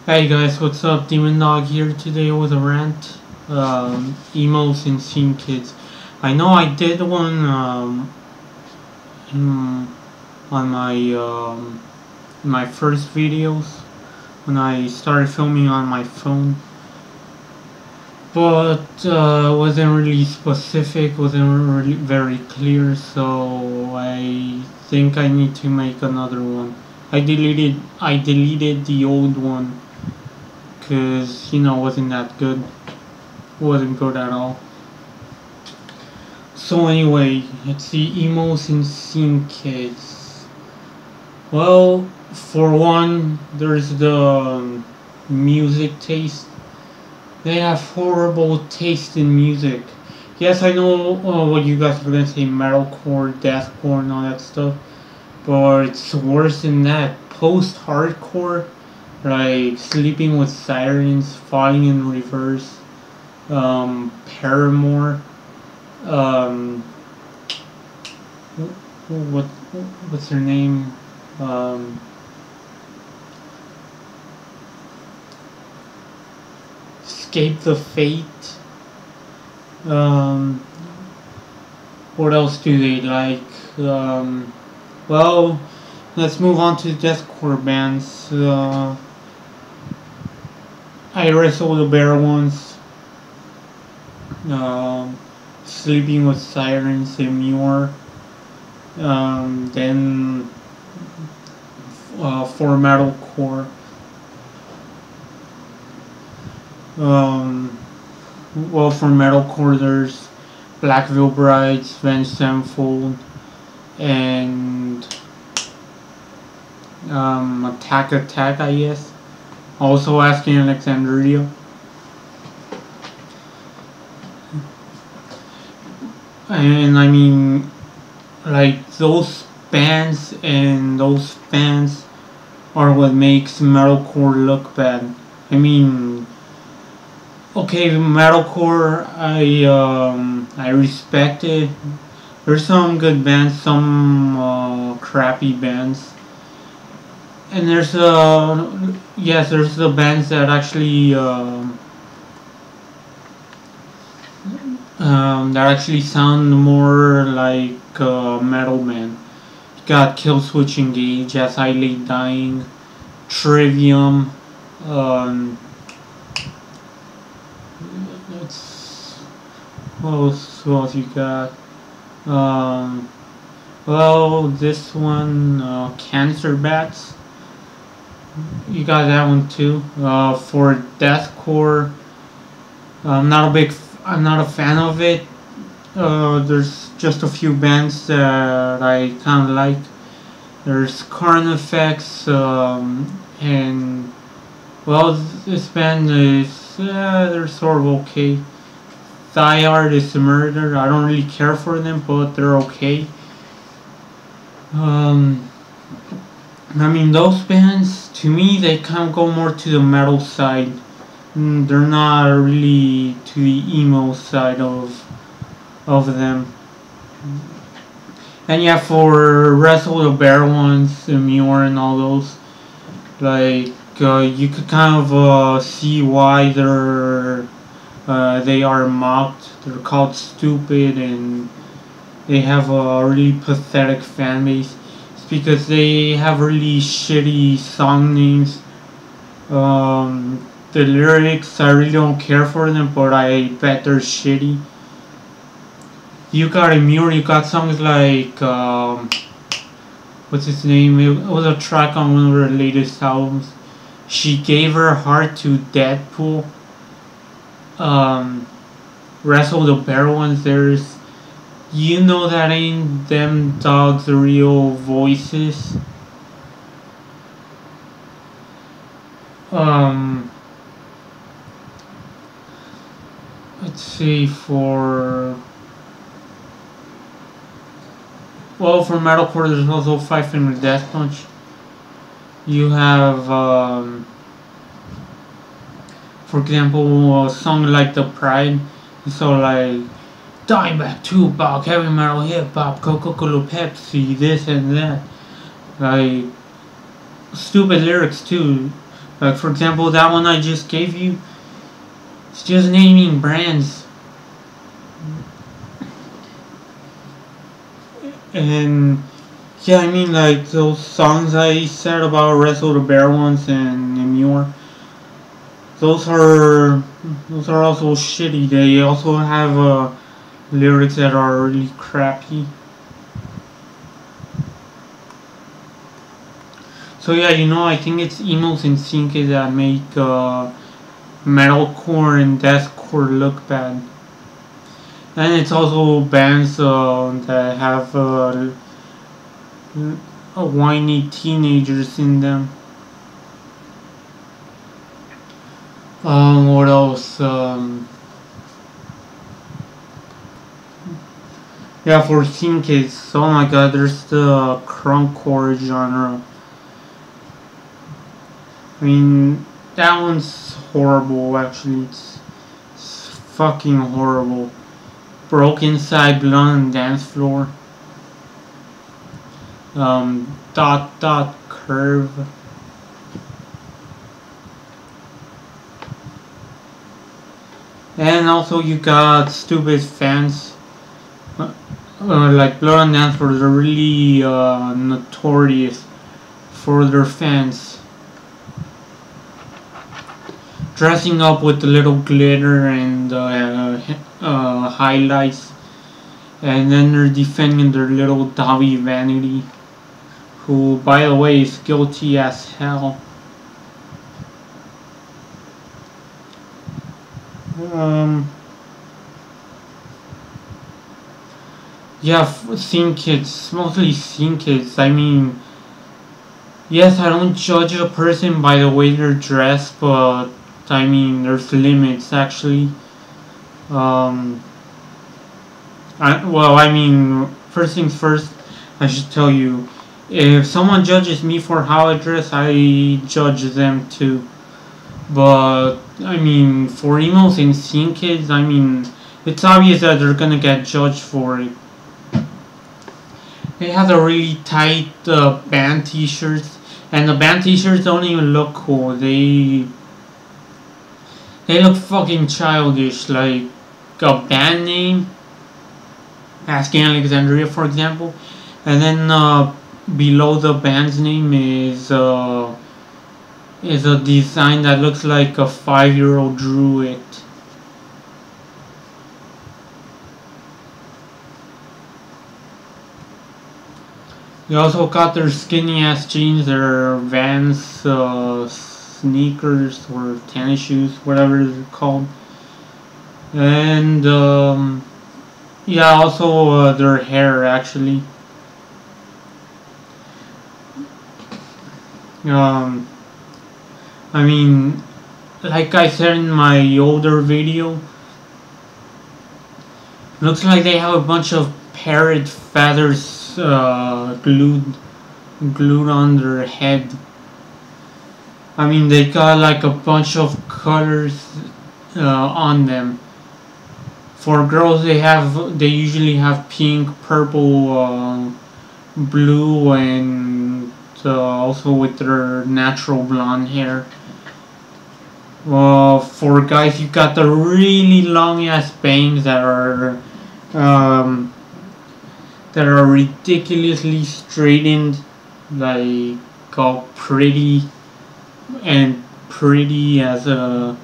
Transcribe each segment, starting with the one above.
Hey guys, what's up? Demon Dog here today with a rant. Emos and scene kids. I know I did one in, on my first videos when I started filming on my phone, but wasn't really specific, wasn't really very clear. So I think I need to make another one. I deleted the old one because wasn't that good, wasn't good at all. So anyway, let's see, emos and scene kids. Well, for one, there's the music taste. They have horrible taste in music. Yes, I know what you guys are gonna say, metalcore, deathcore, and all that stuff, but it's worse than that. Post-hardcore, like Sleeping with Sirens, Falling in Reverse, Paramore, um, what's her name? Um, Escape the Fate. Um, what else do they like? Well, let's move on to deathcore bands. I wrestled the bear once. Sleeping with Sirens, Immure. Then for metalcore. Well, for metalcore, there's Black Veil Brides, Venged Sevenfold, and Attack Attack, I guess. Also Asking Alexandria. And I mean, like, those bands and those fans are what makes metalcore look bad. I mean, okay, metalcore, I respect it. There's some good bands, some crappy bands, and there's yes, there's the bands that actually sound more like metal band. You got Killswitch Engage, As I Lay Dying, Trivium. What else you got? Well, this one, Cancer Bats. You got that one too. For deathcore, I'm not a fan of it. There's just a few bands that I kind of like. There's Carnifex, and well, this band is they're sort of okay. Thy Art is Murder. I don't really care for them, but they're okay. I mean, those bands, to me, they kind of go more to the metal side. They're not really to the emo side of them. And yeah, for Wrestle the Bear ones, Muir and all those, like, you could kind of see why they are mocked. They're called stupid, and they have a really pathetic fan base. It's because they have really shitty song names. The lyrics, I really don't care for them, but I bet they're shitty. You got Immure, you got songs like, what's his name? It was a track on one of her latest albums. She Gave Her Heart to Deadpool. Wrestle the Bear ones, there's You Know That Ain't Them Dogs Real Voices. Let's see, for metalcore, there's also Five Finger Death Punch. You have, for example, a song like The Pride. So like Dimebag, Tupac, heavy metal, hip hop, Coca-Cola, Pepsi, this and that. Like, stupid lyrics too. Like for example, that one I just gave you, it's just naming brands. And yeah, I mean like those songs I said about Wrestle the Bear ones and Emure, those are also shitty. They also have lyrics that are really crappy. So yeah, you know, I think it's emos and sync that make metalcore and deathcore look bad. And it's also bands that have whiny teenagers in them. What else? Yeah, for teen kids, oh my god, there's the crunkcore genre. I mean, that one's horrible, actually. It's fucking horrible. Broke Inside, Blood on the Dance Floor. Dot Curve. And also you got Stupid Fans. Like Blood on the Dance Floor, they're really notorious for their fans. Dressing up with a little glitter and highlights, and then they're defending their little Dobby Vanity, who by the way is guilty as hell. Yeah, scene kids, mostly scene kids. I mean, yes, I don't judge a person by the way they're dressed, but I mean, there's limits actually. I mean, first things first, I should tell you, if someone judges me for how I dress, I judge them too. But I mean, for emos and scene kids, I mean, it's obvious that they're gonna get judged for it. They have the really tight band t-shirts, and the band t-shirts don't even look cool. They look fucking childish, like a band name, Asking Alexandria for example, and then below the band's name is a design that looks like a 5-year-old drew it. They also got their skinny ass jeans, their Vans sneakers or tennis shoes, whatever they're called, and yeah, also their hair actually. I mean, like I said in my older video, looks like they have a bunch of parrot feathers glued on their head. I mean, they got like a bunch of colors on them. For girls, they usually have pink, purple, blue, and also with their natural blonde hair. For guys, you got the really long ass bangs that are ridiculously straightened, like all pretty as a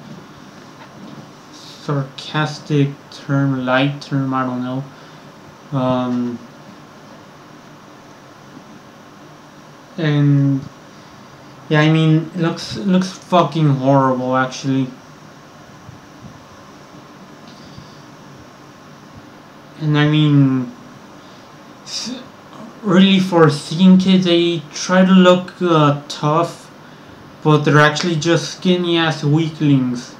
sarcastic term, light term, I don't know. And yeah, I mean, it looks fucking horrible actually. And I mean, really for scene kids, they try to look tough, but they're actually just skinny ass weaklings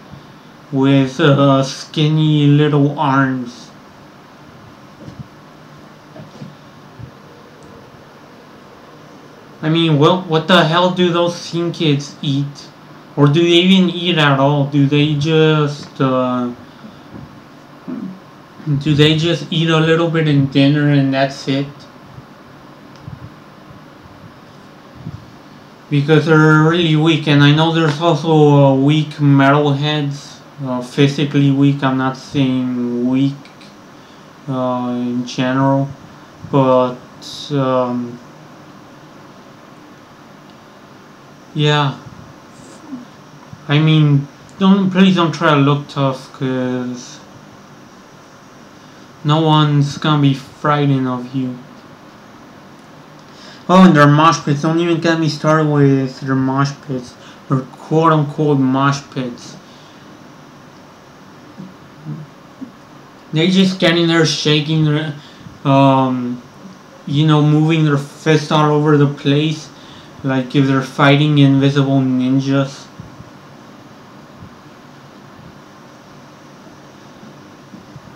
with skinny little arms. I mean, what the hell do those scene kids eat? Or do they even eat at all? Do they just eat a little bit in dinner and that's it? because they're really weak. And I know there's also weak metalheads, physically weak. I'm not saying weak in general, but yeah. I mean, please don't try to look tough, cause no one's gonna be frightened of you. Oh, and their mosh pits. Don't even get me started with their mosh pits. Or quote unquote mosh pits. They just get in there shaking their, moving their fists all over the place. Like if they're fighting invisible ninjas.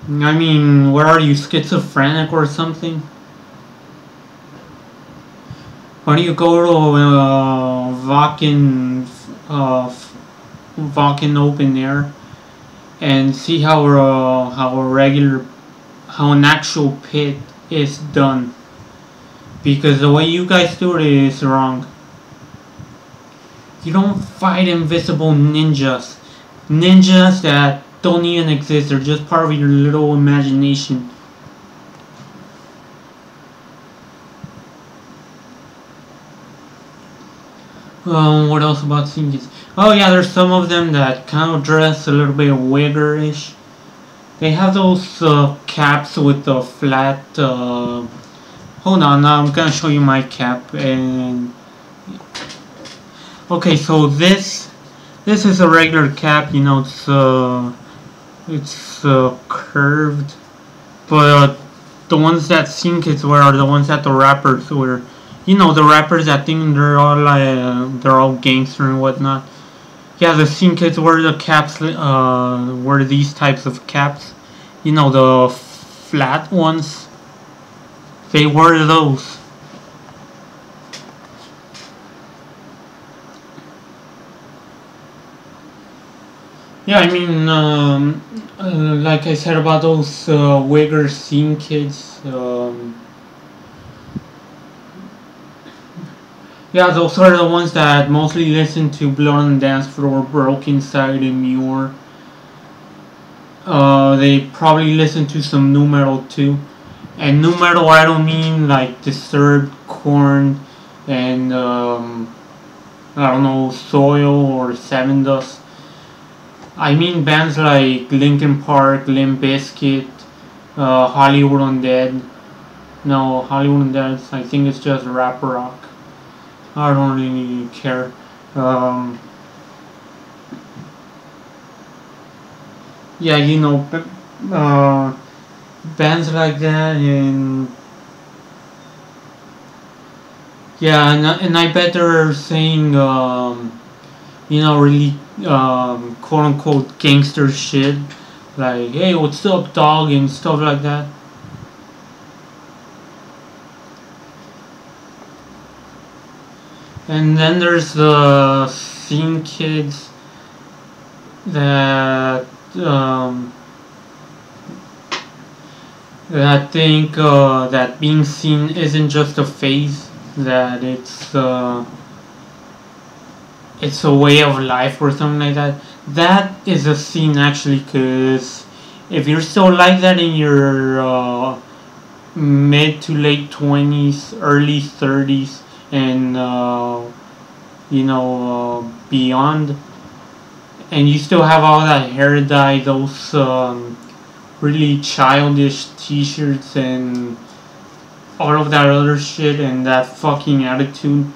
I mean, what are you, schizophrenic or something? Why don't you go to Vakken open air and see how an actual pit is done? Because the way you guys do it is wrong. You don't fight invisible ninjas. Ninjas that don't even exist. They're just part of your little imagination. What else about singers? Oh yeah, there's some of them that kind of dress a little bit wiggerish. They have those caps with the flat. Hold on, now I'm gonna show you my cap. And okay, so this is a regular cap. You know, it's curved, but the ones that Scene Kids wear are the ones that the rappers wear. You know, the rappers that think they're all gangster and whatnot. Yeah, the Scene Kids wear the caps. Wear these types of caps. You know, the flat ones. They wear those. Yeah, I mean, like I said about those wigger Scene Kids. Yeah, those are the ones that mostly listen to Blood on the Dance Floor, Broken Side, and Muir. They probably listen to some nu metal too. And nu metal, I don't mean like Disturbed, Korn, and I don't know, Soil or Seven Dust. I mean bands like Linkin Park, Limp Bizkit, Hollywood Undead. No, Hollywood Undead, I think it's just rap rock. I don't really care. Yeah, you know, bands like that, and yeah, and I bet they're saying, really, quote unquote gangster shit, like, hey, what's up, dog, and stuff like that. And then there's the Scene Kids that that think that being seen isn't just a phase, that it's a way of life or something like that. That is a scene actually, because if you're still like that in your mid to late 20s, early 30s, and beyond, and you still have all that hair dye, those really childish t-shirts, and all of that other shit, and that fucking attitude,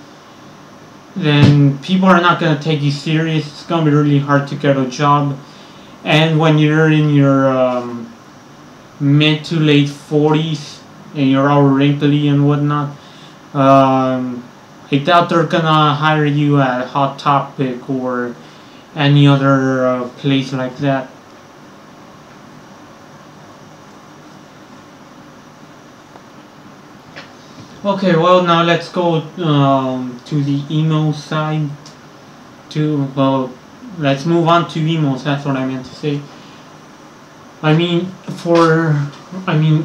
then people are not gonna take you serious. It's gonna be really hard to get a job. And when you're in your mid to late 40s and you're all wrinkly and whatnot, I doubt they're gonna hire you at Hot Topic or any other place like that. Okay, well, now let's go to the emo side. Let's move on to emos. That's what I meant to say.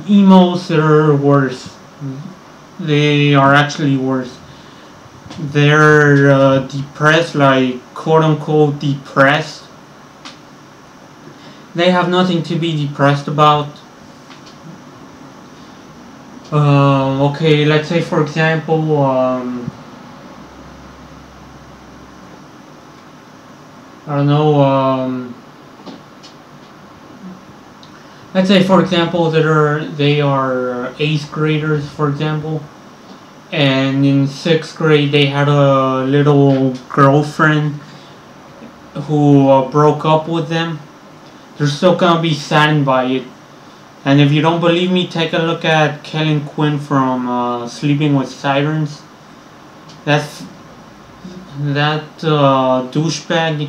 Emos are worse. They are actually worse. they're depressed, like quote unquote depressed. They have nothing to be depressed about. Okay, let's say for example, I don't know, let's say for example that they are 8th graders, for example, and in 6th grade they had a little girlfriend who broke up with them. They're still gonna be saddened by it. And if you don't believe me, take a look at Kellen Quinn from Sleeping with Sirens. That douchebag.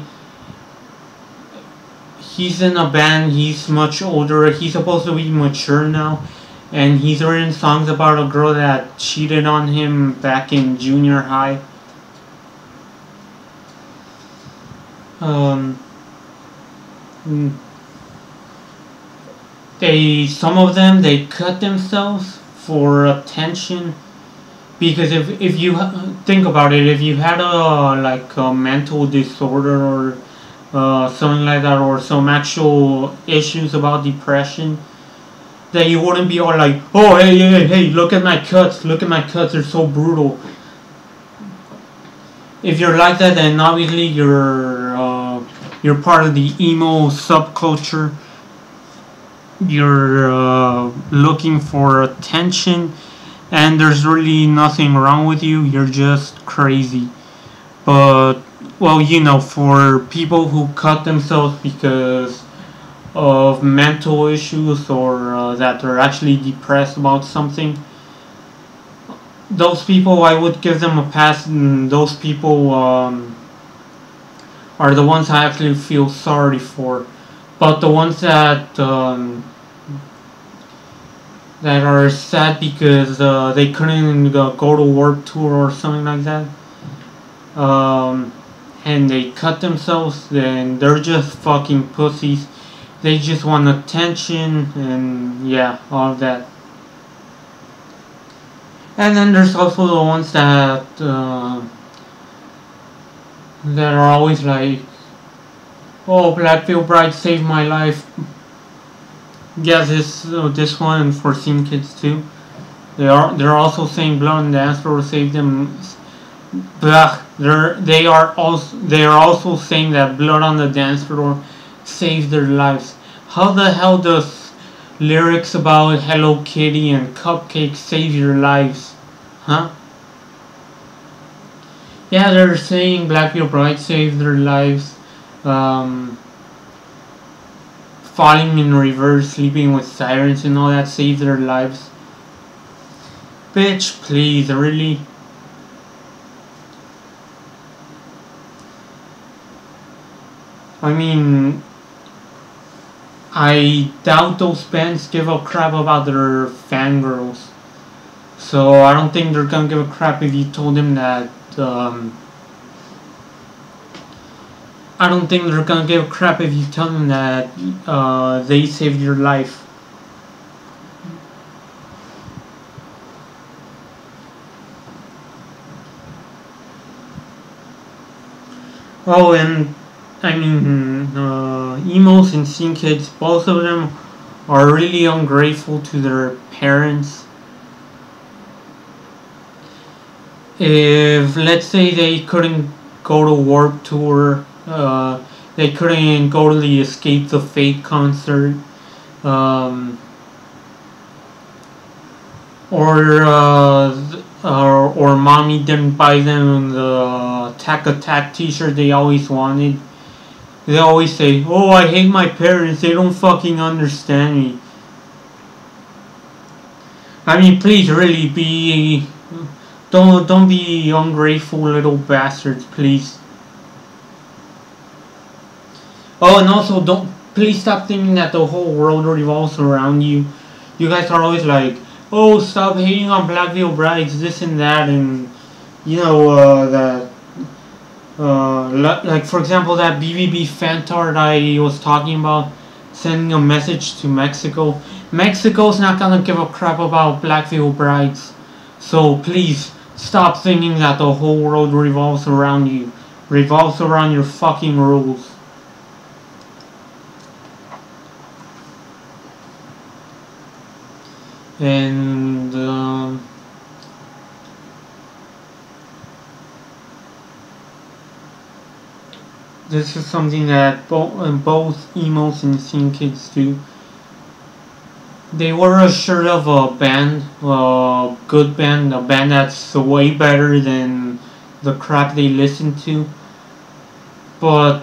He's in a band. He's much older. He's supposed to be mature now, and he's written songs about a girl that cheated on him back in junior high. Some of them, they cut themselves for attention, because if you think about it, if you had a mental disorder or something like that, or some actual issues about depression, that you wouldn't be all like, oh hey, look at my cuts, they're so brutal. If you're like that, then obviously you're part of the emo subculture. You're looking for attention, and there's really nothing wrong with you. You're just crazy. But, well, for people who cut themselves because of mental issues, or that they're actually depressed about something, those people, I would give them a pass, and those people are the ones I actually feel sorry for. But the ones that are sad because they couldn't go to Warped Tour or something like that, and they cut themselves, then they're just fucking pussies. They just want attention, and yeah, all of that. And then there's also the ones that are always like, oh, Black Veil Bride saved my life. Yeah, this one, and for Scene Kids too. They're also saying Blood on the Dance Floor saved them. Blah. They are also saying that Blood on the Dance Floor saved their lives. How the hell does lyrics about Hello Kitty and cupcakes save your lives? Huh? Yeah, they're saying Black Veil Bride saved their lives. Falling in Reverse, Sleeping with Sirens, and all that saved their lives. Bitch, please, really? I mean, I doubt those bands give a crap about their fangirls. So I don't think they're gonna give a crap if you told them that, I don't think they're gonna give a crap if you tell them that they saved your life. Oh, and I mean, emos and scene kids, both of them are really ungrateful to their parents. If, let's say, they couldn't go to Warped Tour, they couldn't go to the Escape the Fate concert, or mommy didn't buy them the Tack Attack t-shirt they always wanted. They always say, oh, I hate my parents, they don't fucking understand me. I mean, please, really, don't be ungrateful little bastards, please. Oh, and also, please stop thinking that the whole world revolves around you. You guys are always like, oh, stop hating on Black Veil Brides, this and that, and like for example that BBB Fantard I was talking about, sending a message to Mexico. Mexico's not gonna give a crap about Black Veil Brides, so please Stop thinking that the whole world revolves around you. Revolves around your fucking rules. And this is something that both emos and scene kids do. They wear a shirt of a band, a good band, a band that's way better than the crap they listen to. But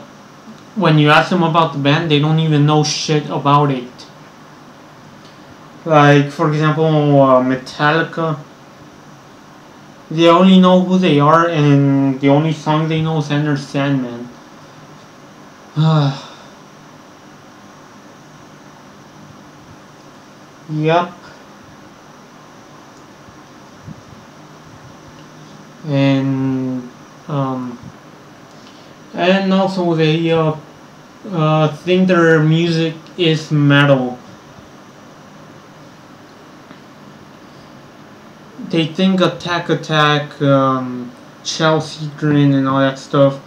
when you ask them about the band, they don't even know shit about it. Like, for example, Metallica. They only know who they are, and the only song they know is Enter Sandman. Yep. And also they think their music is metal. They think Attack Attack, Chelsea Grin and all that stuff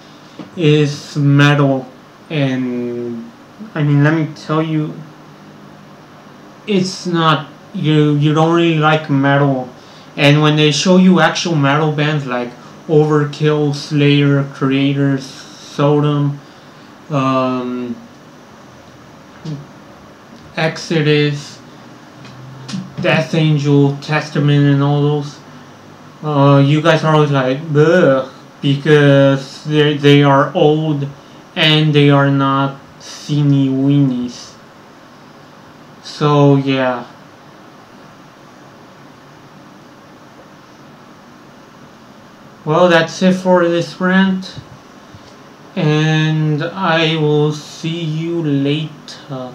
is metal, and I mean, let me tell you, it's not. You don't really like metal. And when they show you actual metal bands like Overkill, Slayer, Creators, Sodom, Exodus, Death Angel, Testament, and all those, you guys are always like, bleh, because they are old and they are not teeny weenies. So yeah. Well, that's it for this rant, and I will see you later.